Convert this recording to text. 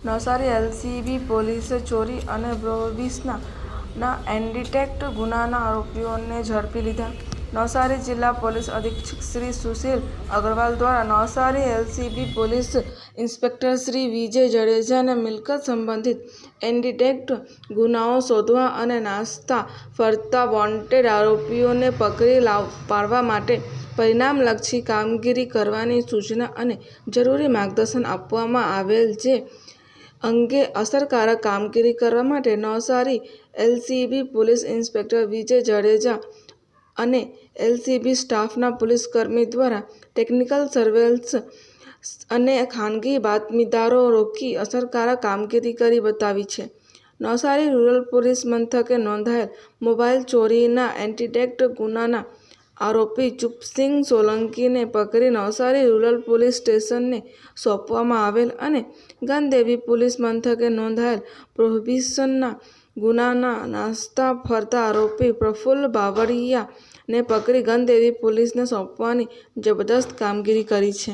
Navsari LCB પોલીસે ચોરી અને પ્રોહિબિશનના એન્ડિટેક્ટ ગુનાના આરોપીઓને ઝડપી લીધા. નવસારી જિલ્લા પોલીસ અધિક્ષક શ્રી સુશીલ અગ્રવાલ દ્વારા Navsari LCB police inspector Shri Vijay જાડેજાને મિલકત સંબંધિત એન્ડિટેક્ટ ગુનાઓ શોધવા અને નાસતા ફરતા વોન્ટેડ આરોપીઓને પકડી પાડવા માટે પરિણામલક્ષી કામગીરી કરવાની સૂચના અને જરૂરી માર્ગદર્શન આપવામાં આવેલ. જે અંગે અસરકારક કામગીરી કરવા માટે નવસારી એલસીબી પોલીસ ઇન્સ્પેક્ટર વિજય જાડેજા અને એલસીબી સ્ટાફના પોલીસકર્મી દ્વારા ટેકનિકલ સર્વેલન્સ અને ખાનગી બાતમીદારો રોકી અસરકારક કામગીરી કરી બતાવી છે. નવસારી રૂરલ પોલીસ મથકે નોંધાયેલ મોબાઈલ ચોરીના એન્ડિટેક્ટ ગુનાના આરોપી ચુપસિંગ સોલંકીને પકડી નવસારી રૂરલ પોલીસ સ્ટેશનને સોંપવામાં આવેલ અને ગણદેવી પોલીસ મથકે નોંધાયેલ પ્રોહિબિશનના ગુનાના નાસતા ફરતા આરોપી પ્રફુલ્લ બાવળિયાને પકડી ગણદેવી પોલીસને સોંપવાની જબરદસ્ત કામગીરી કરી છે.